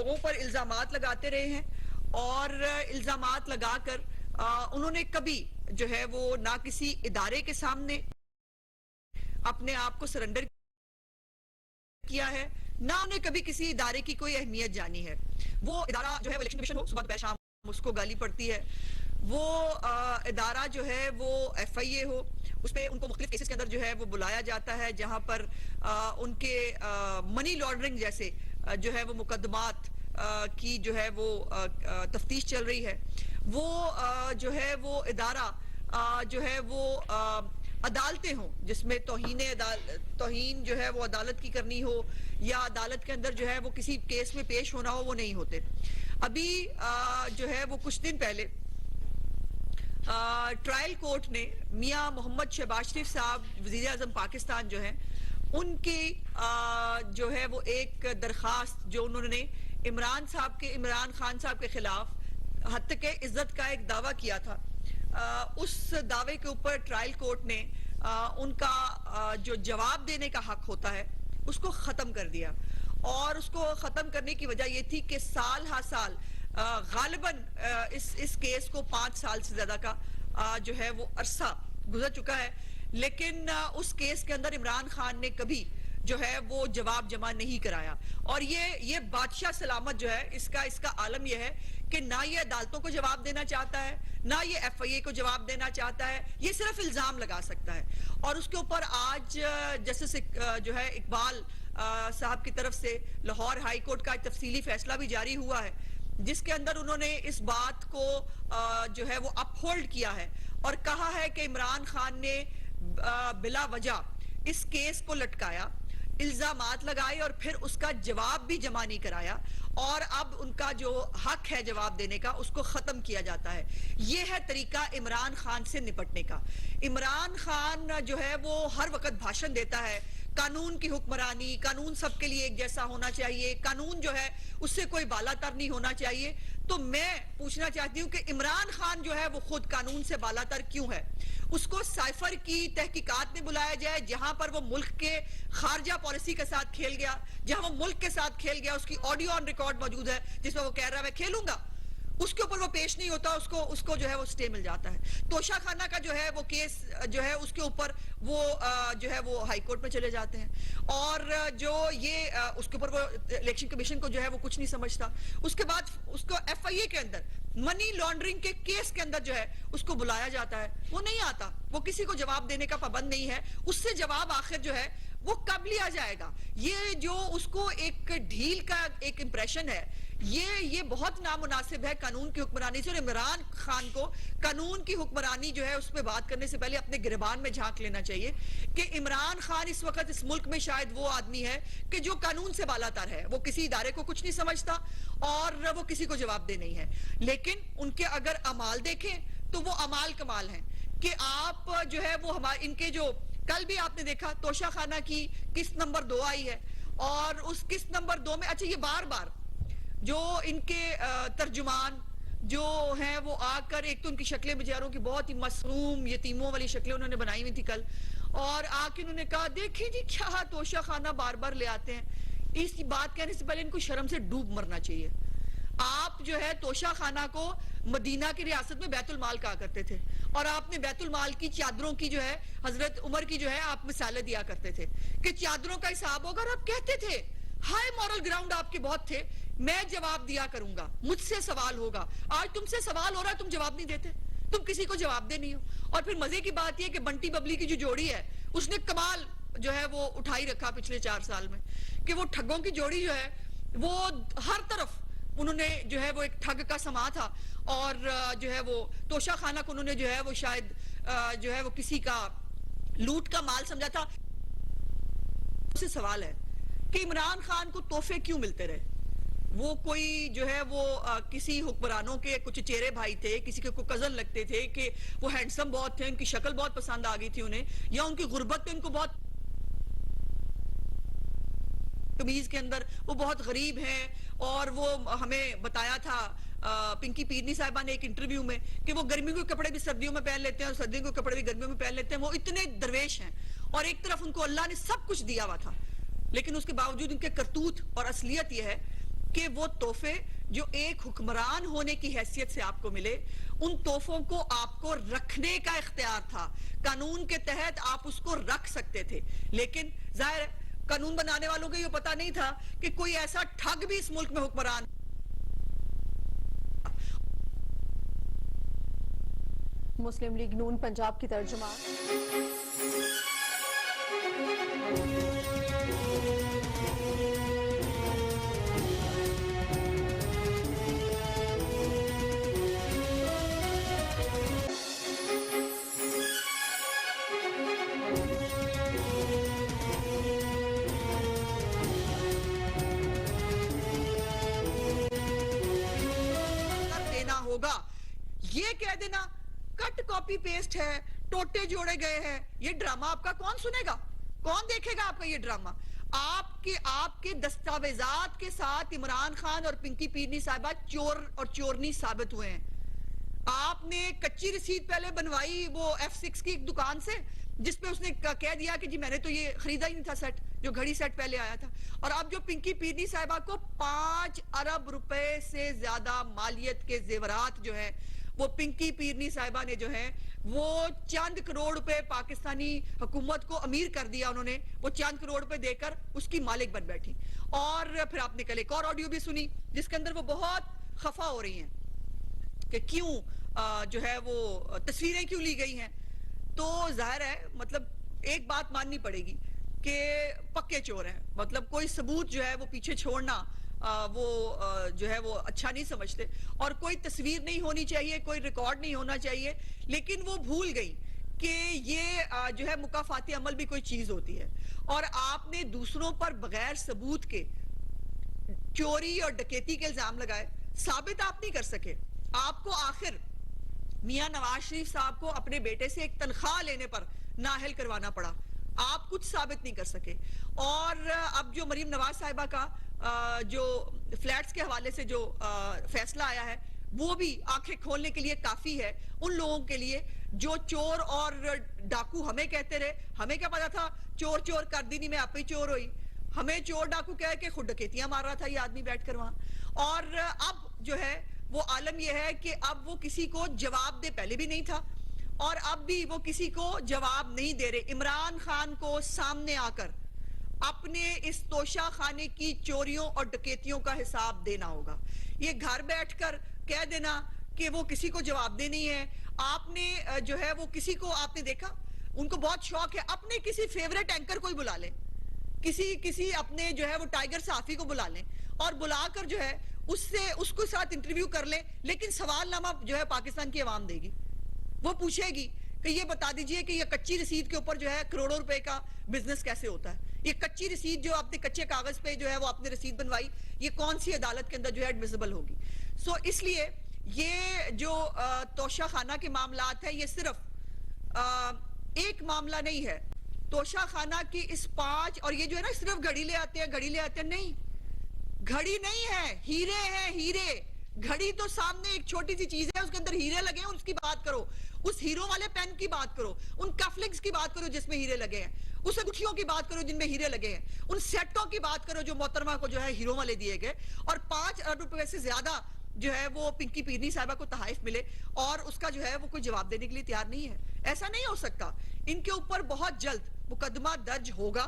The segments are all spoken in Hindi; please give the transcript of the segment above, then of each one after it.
लोगों पर इल्जामात लगाते रहे हैं और इल्जामात लगाकर उन्होंने कभी जो है वो ना किसी इदारे के सामने अपने आप को सरेंडर किया है, ना उन्हें कभी किसी इदारे की कोई अहमियत जानी है। वो इदारा जो है वो इलेक्शन कमीशन हो, सुबह दोपहर शाम उसको गाली पड़ती है। वो इदारा जो है वो FIA हो, उस पर उनको मुख्तलिफ केसेस के अंदर जो है वो बुलाया जाता है, जहां पर उनके मनी लॉन्ड्रिंग जैसे जो है वो मुकदमात की जो है वो तफ्तीश चल रही है। वो जो है वो इदारा जो है वो अदालतें हों जिसमें तौहीन जो है वो अदालत की करनी हो या अदालत के अंदर जो है वो किसी केस में पेश होना हो, वो नहीं होते। अभी जो है वो कुछ दिन पहले ट्रायल कोर्ट ने मियां मोहम्मद शहबाज शरीफ साहब वजीर आजम पाकिस्तान जो है उनकी जो है वो एक दरखास्त जो उन्होंने इमरान खान साहब के खिलाफ हत्या के इज्जत का एक दावा किया था, उस दावे के ऊपर ट्रायल कोर्ट ने उनका जो जवाब देने का हक होता है उसको खत्म कर दिया। और उसको खत्म करने की वजह यह थी कि साल हा साल गालिबन इस केस को 5 साल से ज्यादा का जो है वो अरसा गुजर चुका है, लेकिन उस केस के अंदर इमरान खान ने कभी जो है वो जवाब जमा नहीं कराया। और ये बादशाह सलामत जो है इसका आलम यह है कि ना ये अदालतों को जवाब देना चाहता है, ना ये FIA को जवाब देना चाहता है, ये सिर्फ इल्जाम लगा सकता है। और उसके ऊपर आज जस्टिस जो है इकबाल साहब की तरफ से लाहौर हाई कोर्ट का तफसीली फैसला भी जारी हुआ है, जिसके अंदर उन्होंने इस बात को जो है वो अपहोल्ड किया है और कहा है कि इमरान खान ने बिला वजह इस केस को लटकाया, इल्जामात लगाए और फिर उसका जवाब भी जमा नहीं कराया, और अब उनका जो हक है जवाब देने का उसको खत्म किया जाता है। यह है तरीका इमरान खान से निपटने का। इमरान खान जो है वो हर वक्त भाषण देता है, कानून की हुक्मरानी, कानून सबके लिए एक जैसा होना चाहिए, कानून जो है उससे कोई बालातर नहीं होना चाहिए। तो मैं पूछना चाहती हूं कि इमरान खान जो है वो खुद कानून से बालातर क्यों है? उसको साइफर की तहकीकात में बुलाया जाए जहां पर वो मुल्क के खारजा पॉलिसी के साथ खेल गया, जहां वो मुल्क के साथ खेल गया, उसकी ऑडियो ऑन रिकॉर्ड मौजूद है जिसमें वो कह रहा है मैं खेलूंगा, उसके ऊपर वो पेश नहीं होता, उसको जो है वो स्टे मिल जाता है। तोशा खाना का जो है वो केस जो है उसके ऊपर वो जो है वो हाई कोर्ट में चले जाते हैं, और जो ये उसके ऊपर वो इलेक्शन कमीशन को जो है वो कुछ नहीं समझता। उसके बाद उसको FIA के अंदर मनी लॉन्ड्रिंग के केस के अंदर जो है उसको बुलाया जाता है, वो नहीं आता, वो किसी को जवाब देने का पाबंद नहीं है। उससे जवाब आखिर जो है वो कब लिया जाएगा? ये जो उसको एक ढील का एक इंप्रेशन है, ये बहुत नामुनासिब है कानून की हुक्मरानी से। और इमरान खान को कानून की हुक्मरानी जो है उस पर बात करने से पहले अपने गिरबान में झांक लेना चाहिए कि इमरान खान इस वक्त इस मुल्क में शायद वो आदमी है कि जो कानून से बालातर है, वो किसी इदारे को कुछ नहीं समझता और वो किसी को जवाब दे नहीं है। लेकिन उनके अगर अमाल देखें तो वो अमाल कमाल हैं कि आप जो है वो हमारे इनके जो कल भी आपने देखा तोशा खाना की किस्त नंबर 2 आई है, और उस किस्त नंबर 2 में अच्छा ये बार बार जो इनके तर्जुमान जो हैं वो आकर, एक तो उनकी शक्लें बेचारों की बहुत ही मासूम यतीमों वाली शक्लें उन्होंने बनाई हुई थी कल, और आके उन्होंने कहा देखिए जी क्या तोशा खाना बार बार ले आते हैं। इस बात कहने से पहले इनको शर्म से डूब मरना चाहिए। आप जो है तोशा खाना को मदीना की रियासत में बैतुल माल कहा करते थे, और आपने बैतुल माल की चादरों की जो है हजरत उमर की जो है आप मिसालें दिया करते थे कि चादरों का हिसाब होगा, और आप कहते थे हाई मॉरल ग्राउंड आपके बहुत थे, मैं जवाब दिया करूंगा, मुझसे सवाल होगा। आज तुमसे सवाल हो रहा है, तुम जवाब नहीं देते, तुम किसी को जवाब दे नहीं हो। और फिर मजे की बात यह कि बंटी बबली की जो जोड़ी है उसने कमाल जो है वो उठाई रखा पिछले 4 साल में, कि वो ठगों की जोड़ी जो है वो हर तरफ उन्होंने जो है वो एक ठग का समा था, और जो है वो तोशा खाना को उन्होंने जो है वो शायद जो है वो किसी का लूट का माल समझा था। उससे सवाल है कि इमरान खान को तोहफे क्यों मिलते रहे? वो कोई जो है वो किसी हुक्मरानों के कुछ चेहरे भाई थे, किसी के को कजन लगते थे कि वो हैंडसम बहुत थे, उनकी शक्ल बहुत पसंद आ गई थी उन्हें, या उनकी गुर्बत पे उनको बहुत कमीज के अंदर वो बहुत गरीब हैं। और वो हमें बताया था पिंकी पीरनी साहिबा ने एक इंटरव्यू में कि वो गर्मियों के कपड़े भी सर्दियों में पहन लेते हैं और सर्दियों के कपड़े भी गर्मियों में पहन लेते हैं। वो इतने दरवेश हैं, और एक तरफ उनको अल्लाह ने सब कुछ दिया हुआ था, लेकिन उसके बावजूद उनके करतूत और असलियत यह है कि वो तोहफे जो एक हुक्मरान होने की हैसियत से आपको मिले, उन तोहफों को आपको रखने का इख्तियार था। कानून के तहत आप उसको रख सकते थे, लेकिन जाहिर है कानून बनाने वालों को ये पता नहीं था कि कोई ऐसा ठग भी इस मुल्क में हुक्मरान। मुस्लिम लीग नून पंजाब की तर्जुमा देना होगा, ये कह देना कट कॉपी पेस्ट है, टोटे जोड़े गए हैं, ये ड्रामा आपका कौन सुनेगा, कौन देखेगा आपका ये ड्रामा? आपके दस्तावेजात के साथ इमरान खान और पिंकी पीरनी साहिबा चोर और चोरनी साबित हुए हैं। आपने कच्ची रसीद पहले बनवाई वो F6 की एक दुकान से, जिसपे उसने कह दिया कि जी मैंने तो ये खरीदा ही नहीं था सेट, जो घड़ी सेट पहले आया था। और अब जो पिंकी पीरनी साहिबा को 5 अरब रुपए से ज्यादा मालियत के जेवरात जो है, वो पिंकी पीरनी साहिबा ने जो है वो चंद करोड़ रुपए पाकिस्तानी हुकूमत को अमीर कर दिया उन्होंने, वो चंद करोड़ रुपए देकर उसकी मालिक बन बैठी। और फिर आपने कल एक और ऑडियो भी सुनी जिसके अंदर वो बहुत खफा हो रही हैं कि क्यों जो है वो तस्वीरें क्यों ली गई हैं। तो जाहिर है मतलब एक बात माननी पड़ेगी कि पक्के चोर हैं, मतलब कोई सबूत जो है वो पीछे छोड़ना वो जो है वो अच्छा नहीं समझते, और कोई तस्वीर नहीं होनी चाहिए, कोई रिकॉर्ड नहीं होना चाहिए, लेकिन वो भूल गई कि ये जो है मुकाफाती अमल भी कोई चीज होती है। और आपने दूसरों पर बगैर सबूत के चोरी और डकैती के इल्जाम लगाए, साबित आप नहीं कर सके। आपको आखिर मियां नवाज शरीफ साहब को अपने बेटे से एक तनख्वाह लेने पर नाअहल करवाना पड़ा, आप कुछ साबित नहीं कर सके। और अब जो मरीम नवाज साहिबा का जो फ्लैट्स के हवाले से जो फैसला आया है, वो भी आंखें खोलने के लिए काफी है उन लोगों के लिए जो चोर और डाकू हमें कहते रहे। हमें क्या पता था चोर चोर कर दी नहीं, मैं आप ही चोर हुई, हमें चोर डाकू कह के खुद डकैतियां मार रहा था ये आदमी बैठकर वहां। और अब जो है वो आलम यह है कि अब वो किसी को जवाब दे, पहले भी नहीं था और अब भी वो किसी को जवाब नहीं दे रहे। इमरान खान को सामने आकर अपने इस तोशा खाने की चोरियों और डकैतियों का हिसाब देना होगा। ये घर बैठकर कह देना कि वो किसी को जवाब दे नहीं है। आपने जो है वो किसी को आपने देखा, उनको बहुत शौक है अपने किसी फेवरेट एंकर को ही बुला लें, किसी अपने जो है वो टाइगर साफी को बुला लें और बुलाकर जो है उससे उसको साथ इंटरव्यू कर ले, लेकिन सवालनामा जो है पाकिस्तान की आवाम देगी। वो पूछेगी कि ये बता दीजिए कि ये कच्ची रसीद के ऊपर जो है करोड़ों रुपए का बिजनेस कैसे होता है। ये कच्ची रसीद जो आपने कच्चे कागज पे जो है वो आपने रसीद बनवाई, ये कौन सी अदालत के अंदर जो है एडमिसिबल होगी। सो इसलिए ये जो तोशा खाना के मामलात है, ये सिर्फ एक मामला नहीं है तोशा खाना की इस 5, और ये जो है ना सिर्फ घड़ी ले आते हैं, नहीं, घड़ी नहीं है, हीरे हैं, हीरे। घड़ी तो सामने एक छोटी सी चीज है, उसके अंदर हीरे लगे हैं, उसकी बात करो। उस हीरो वाले पेन की बात करो, उन कफलिंग्स की बात करो जिसमें हीरे लगे हैं, उस अंगूठियों की बात करो जिनमें हीरे लगे हैं, उन सेटों की बात करो जो मोहतरमा को जो है हीरो वाले दिए गए। और 5 अरब रुपए से ज्यादा जो है वो पिंकी पीरनी साहिबा को तहाइफ मिले और उसका जो है वो कोई जवाब देने के लिए तैयार नहीं है। ऐसा नहीं हो सकता। इनके ऊपर बहुत जल्द मुकदमा दर्ज होगा,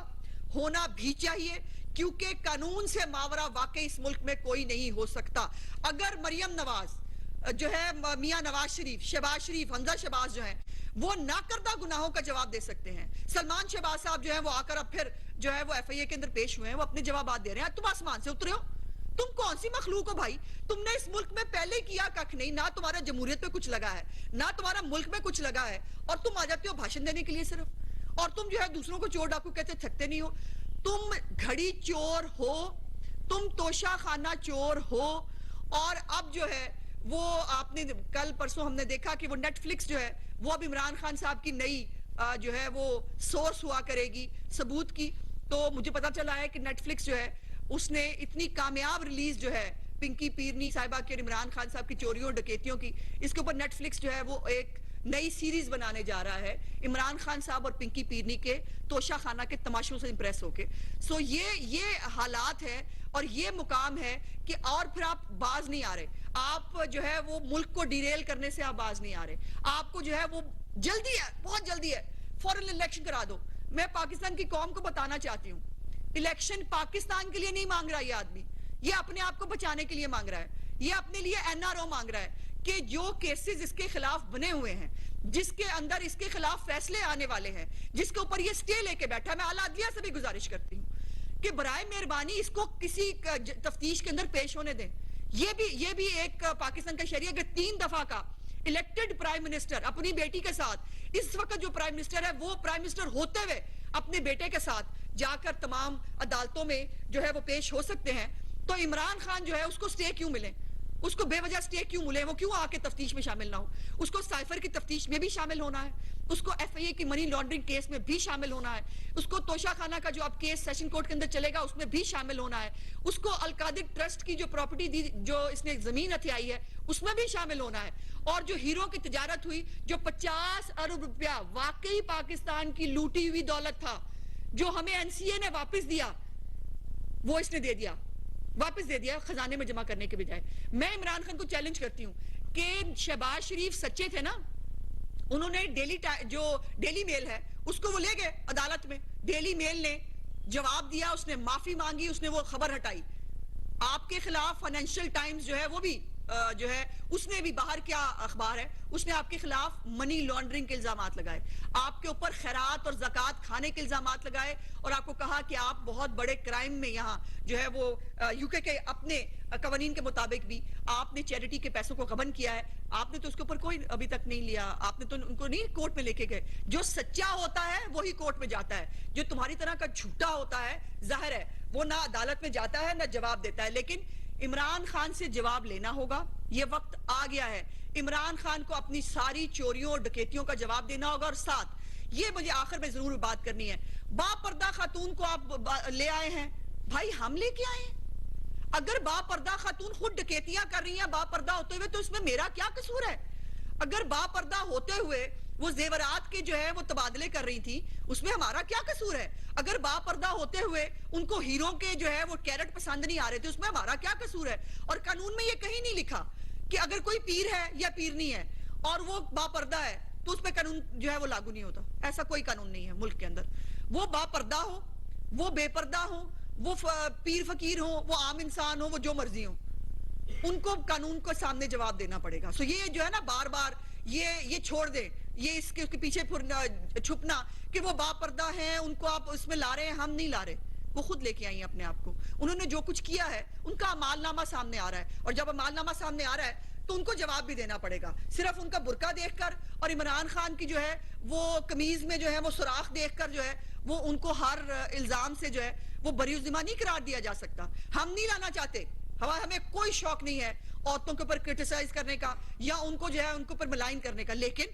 होना भी चाहिए, क्योंकि कानून से मावरा वाकई इस मुल्क में कोई नहीं हो सकता। अगर मरियम नवाज जो है, मियां नवाज शरीफ, शहबाज शरीफ, हमजा शहबाज जो है वो नाकर्दा गुनाहों का जवाब दे सकते हैं, सलमान शहबाज साहब जो है वो आकर अब फिर जो है वो FIA के अंदर पेश हुए हैं, वो अपने जवाब दे रहे हैं। तुम आसमान से उतरे हो, तुम कौन सी मखलूक हो भाई? तुमने इस मुल्क में पहले किया कख नहीं, ना तुम्हारा जमहूरियत पे कुछ लगा है, ना तुम्हारा मुल्क में कुछ लगा है, और तुम आ जाते हो भाषण देने के लिए सिर्फ। और तुम जो है दूसरों को चोर डाकू कहते थकते नहीं हो। तुम घड़ी चोर हो, तुम तोशा खाना चोर हो। और अब जो है वो आपने कल परसों हमने देखा कि वो नेटफ्लिक्स जो है वो अब इमरान खान साहब की नई जो है वो सोर्स हुआ करेगी सबूत की। तो मुझे पता चला है कि नेटफ्लिक्स जो है उसने इतनी कामयाब रिलीज जो है पिंकी पीरनी साहिबा की और इमरान खान साहब की चोरियों और डकैतियों की, इसके ऊपर नेटफ्लिक्स जो है वो एक नई सीरीज बनाने जा रहा है इमरान खान साहब और पिंकी पीरनी के तोशा खाना के तमाशों से इंप्रेस होके। सो ये हालात है और ये मुकाम है कि और फिर आप बाज नहीं आ रहे, आप जो है वो मुल्क को डिरेल करने से आप बाज नहीं आ रहे, आपको जो है वो जल्दी है, बहुत जल्दी है, फौरन इलेक्शन करा दो। मैं पाकिस्तान की कौम को बताना चाहती हूँ, इलेक्शन पाकिस्तान के लिए नहीं मांग रहा ये आदमी, ये अपने आप को बचाने के लिए मांग रहा है, ये अपने लिए एनआरओ मांग रहा है कि जो केसेस इसके खिलाफ बने हुए हैं, जिसके अंदर इसके खिलाफ फैसले आने वाले हैं, जिसके ऊपर ये स्टे लेके बैठा है, मैं आला अदलिया से भी गुजारिश करती हूँ कि बराए मेहरबानी इसको किसी तफ्तीश के अंदर पेश होने दें। ये भी एक पाकिस्तान का शरिया कि 3 दफा का इलेक्टेड प्राइम मिनिस्टर अपनी बेटी के साथ, इस वक्त जो प्राइम मिनिस्टर है वो प्राइम मिनिस्टर होते हुए अपने बेटे के साथ जाकर तमाम अदालतों में जो है वो पेश हो सकते हैं। तो इमरान खान जो है उसको स्टे क्यों मिले, उसको बेवजह स्टे क्यों मिले, वो क्यों आके तफ्तीश में शामिल ना हो, उसको साइफर की तफ्तीश में भी शामिल होना है, उसको एफआईए की मनी लॉन्ड्रिंग केस में भी शामिल होना है, उसको तोशा खाना का जो अब केस सेशन कोर्ट के अंदर चलेगा उसमें भी शामिल होना है, उसको अलकादिक ट्रस्ट की जो प्रॉपर्टी दी, जो इसने जमीन हथियाई है उसमें भी शामिल होना है, और जो हीरो की तिजारत हुई, जो 50 अरब रुपया वाकई पाकिस्तान की लूटी हुई दौलत था जो हमें एनसीए ने वापस दिया, वो इसने दे दिया, वापस दे दिया खजाने में जमा करने के बजाय। मैं इमरान खान को चैलेंज करती हूँ कि शहबाज शरीफ सच्चे थे ना, उन्होंने डेली मेल है उसको वो ले गए अदालत में, डेली मेल ने जवाब दिया, उसने माफी मांगी, उसने वो खबर हटाई। आपके खिलाफ फाइनेंशियल टाइम्स जो है वो भी जो है उसने भी, बाहर क्या अखबार है, उसने आपके खिलाफ मनी लॉन्ड्रिंग के इल्जामात लगाए, आपके ऊपर खैरात और ज़कात खाने के इल्जामात लगाए, और आपको कहा कि आप बहुत बड़े क्राइम में यहाँ जो है वो यूके के अपने कवानीन के मुताबिक भी आपने चैरिटी के पैसों को गबन किया है। आपने तो उसके ऊपर कोई अभी तक नहीं लिया, आपने तो उनको नहीं कोर्ट में लेके गए। जो सच्चा होता है वही कोर्ट में जाता है, जो तुम्हारी तरह का झूठा होता है जाहिर है वो ना अदालत में जाता है ना जवाब देता है। लेकिन इमरान खान से जवाब लेना होगा, ये वक्त आ गया है। इमरान खान को अपनी सारी चोरियों और डकैतियों का जवाब देना होगा, और साथ ये मुझे आखिर में जरूर बात करनी है, बापर्दा खातून को आप ले आए हैं, भाई हम लेके आए हैं। अगर बापर्दा खातून खुद डकैतियां कर रही हैं बापर्दा होते हुए, तो इसमें मेरा क्या कसूर है? अगर बापर्दा होते हुए वो जेवरात के जो है वो तबादले कर रही थी, उसमें हमारा क्या कसूर है? अगर बापर्दा होते हुए उनको हीरो के जो है वो कैरेट पसंद नहीं आ रहे थे, उसमें हमारा क्या कसूर है? और कानून में ये कहीं नहीं लिखा कि अगर कोई पीर है या पीर नहीं है और वो बापर्दा है तो उसमें कानून जो है वो लागू नहीं होता। ऐसा कोई कानून नहीं है मुल्क के अंदर। वो बापर्दा हो, वो बेपर्दा हो, वो पीर फकीर हो, वो आम इंसान हो, वो जो मर्जी हो, उनको कानून को सामने जवाब देना पड़ेगा। सो ये जो है ना बार बार ये छोड़ दे, ये इसके उसके पीछे छुपना कि वो बापर्दा हैं, उनको आप उसमें ला रहे हैं, हम नहीं ला रहे। वो खुद लेके आई हैं अपने आप को, उन्होंने जो कुछ किया है उनका अमालनामा सामने आ रहा है, और जब अमालनामा सामने आ रहा है तो उनको जवाब भी देना पड़ेगा। सिर्फ उनका बुरका देखकर और इमरान खान की जो है वो कमीज में जो है वो सुराख देखकर जो है वो उनको हर इल्जाम से जो है वो बरीउज़िम्मा नहीं करार दिया जा सकता। हम नहीं लाना चाहते, हमें कोई शौक नहीं है औरतों के ऊपर क्रिटिसाइज करने का या उनको जो है उनके ऊपर मलाइन करने का। लेकिन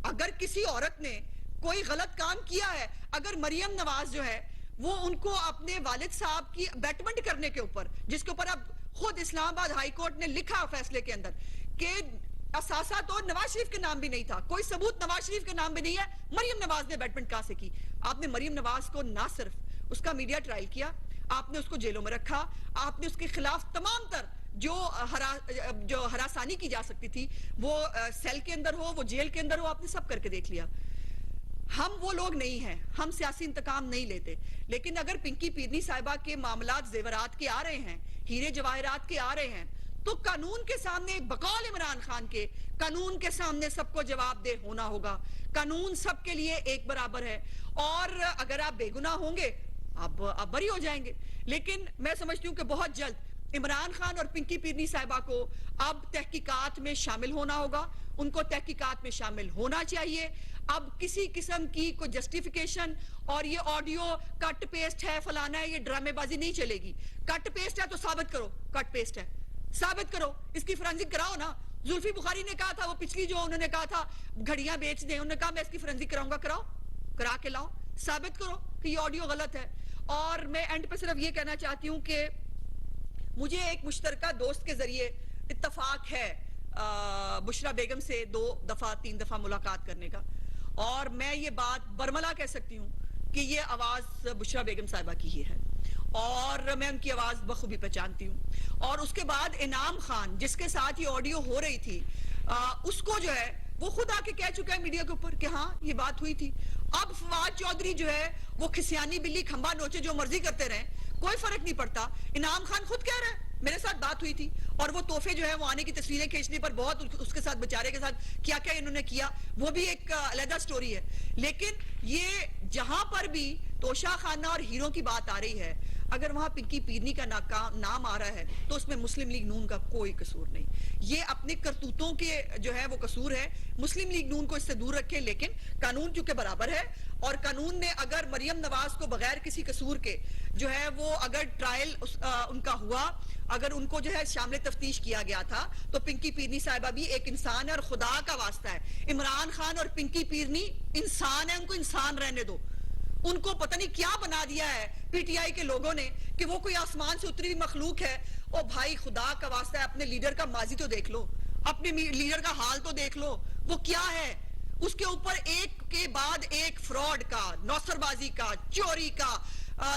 अगर किसी औरत ने कोई गलत काम किया है, अगर मरियम नवाज जो है वो उनको अपने वालिद साहब की बैटमेंट करने के ऊपर, जिसके ऊपर अब खुद इस्लामाबाद हाई कोर्ट ने लिखा फैसले के अंदर कि असासा तो नवाज शरीफ के नाम भी नहीं था, कोई सबूत नवाज शरीफ के नाम भी नहीं है, मरियम नवाज ने बैटमेंट कहां से की? आपने मरियम नवाज को ना सिर्फ उसका मीडिया ट्रायल किया, आपने उसको जेलों में रखा, आपने उसके खिलाफ तमाम तर जो हरासानी की जा सकती थी वो सेल के अंदर हो, वो जेल के अंदर हो, आपने सब करके देख लिया। हम वो लोग नहीं हैं, हम सियासी इंतकाम नहीं लेते। लेकिन अगर पिंकी पीरनी साहिबा के मामलात जेवरात के आ रहे हैं, हीरे जवाहरात के आ रहे हैं, तो कानून के सामने बकौल इमरान खान के कानून के सामने सबको जवाबदेह होना होगा। कानून सबके लिए एक बराबर है, और अगर आप बेगुनाह होंगे आप बरी हो जाएंगे। लेकिन मैं समझती हूँ कि बहुत जल्द इमरान खान और पिंकी पीरनी साहिबा को अब तहकीकात में शामिल होना होगा, उनको तहकीकात में शामिल होना चाहिए। अब किसी किस्म की कोई जस्टिफिकेशन और ये ऑडियो कट पेस्ट है, फलाना है, ये ड्रामेबाजी नहीं चलेगी। कट पेस्ट है तो साबित करो कट पेस्ट है, साबित करो, इसकी फोरेंसिक कराओ ना। जुल्फी बुखारी ने कहा था, वो पिछली जो उन्होंने कहा था घड़ियां बेच दें, उन्होंने कहा मैं इसकी फोरेंसिक कराऊंगा, कराओ, करा के लाओ, साबित करो कि ये ऑडियो गलत है। और मैं एंड पे सिर्फ ये कहना चाहती हूँ कि मुझे एक मुश्तरका दोस्त के जरिए इत्तफाक है बुशरा बेगम से 2 दफा 3 दफा मुलाकात करने का, और मैं ये बात बरमला कह सकती हूँ कि ये आवाज बुशरा बेगम साहिबा की ही है। और मैं उनकी आवाज बखूबी पहचानती हूँ। और उसके बाद इनाम खान जिसके साथ ये ऑडियो हो रही थी, उसको जो है वो खुद आके कह चुका है मीडिया के ऊपर कि हाँ ये बात हुई थी। अब फवाद चौधरी जो है वो खिसियानी बिल्ली खंबा नोचे जो मर्जी करते रहे, कोई फर्क नहीं पड़ता। इनाम खान खुद कह रहा है मेरे साथ बात हुई थी, और वो तोहफे जो है वो आने की तस्वीरें खींचने पर बहुत उसके साथ बेचारे के साथ क्या क्या इन्होंने किया वो भी एक अलग स्टोरी है। लेकिन ये जहां पर भी तोशा खाना और हीरो की बात आ रही है, अगर वहां पिंकी पीरनी का नाम आ रहा है तो उसमें मुस्लिम लीग नून का कोई कसूर नहीं। ये अपने करतूतों के जो है वो कसूर है। मुस्लिम लीग नून को इससे दूर रखे, लेकिन कानून चूंकि बराबर है, और कानून ने अगर मरियम नवाज को बगैर किसी कसूर के जो है वो अगर ट्रायल उनका हुआ, अगर उनको जो है शामिल तफ्तीश किया गया था, तो पिंकी पीरनी साहिबा भी एक इंसान है और खुदा का वास्ता है। इमरान खान और पिंकी पीरनी इंसान है, उनको इंसान रहने दो। उनको पता नहीं क्या बना दिया है पीटीआई के लोगों ने कि वो कोई आसमान से उतरी हुई मखलूक है। ओ भाई खुदा का वास्ता है, अपने लीडर का माजी तो देख लो, अपने लीडर का हाल तो देख लो, वो क्या है। उसके ऊपर एक के बाद एक फ्रॉड का, नौसरबाजी का, चोरी का,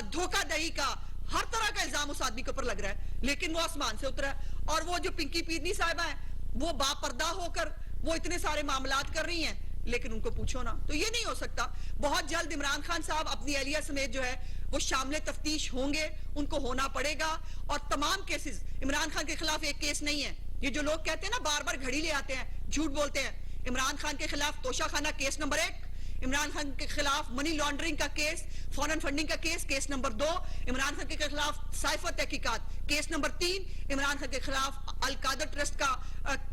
धोखाधड़ी का, हर तरह का इल्जाम उस आदमी के ऊपर लग रहा है, लेकिन वो आसमान से उतरा है। और वो जो पिंकी पीरनी साहिबा है वो बापर्दा होकर वो इतने सारे मामलात कर रही हैं, लेकिन उनको पूछो ना। तो ये नहीं हो सकता। बहुत जल्द इमरान खान साहब अपनी एहलिया समेत जो है वो शामिल तफ्तीश होंगे, उनको होना पड़ेगा। और तमाम केसेस, इमरान खान के खिलाफ एक केस नहीं है। ये जो लोग कहते हैं ना बार बार घड़ी ले आते हैं, झूठ बोलते हैं। इमरान खान के खिलाफ तोशा खाना केस नंबर 1, इमरान खान के खिलाफ मनी लॉन्ड्रिंग का केस, फॉरेन फंडिंग का केस नंबर 2, इमरान खान के खिलाफ साइफर तहकीकात केस नंबर 3, इमरान खान के खिलाफ अल कादर ट्रस्ट का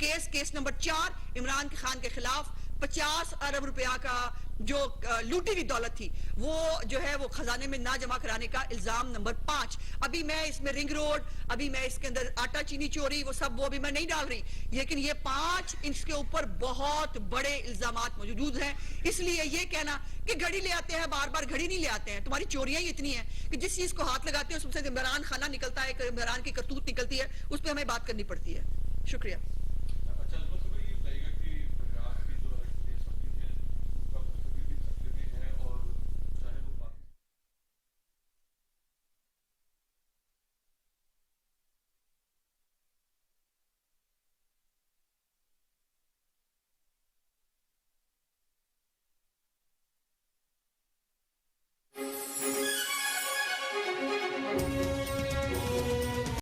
केस नंबर 4, इमरान खान के खिलाफ 50 अरब रुपया का जो लूटी हुई दौलत थी वो जो है वो खजाने में ना जमा कराने का इल्जाम नंबर 5। अभी मैं इसमें रिंग रोड, अभी मैं इसके अंदर आटा चीनी चोरी, वो सब वो भी मैं नहीं डाल रही, लेकिन ये 5 इसके ऊपर बहुत बड़े इल्जामात मौजूद हैं। इसलिए ये कहना कि घड़ी ले आते हैं, बार बार घड़ी नहीं ले आते हैं। तुम्हारी चोरियां ही इतनी हैं कि जिस चीज को हाथ लगाते हैं उससे इमरान खाना निकलता है, इमरान की करतूत निकलती है, उस पर हमें बात करनी पड़ती है। शुक्रिया।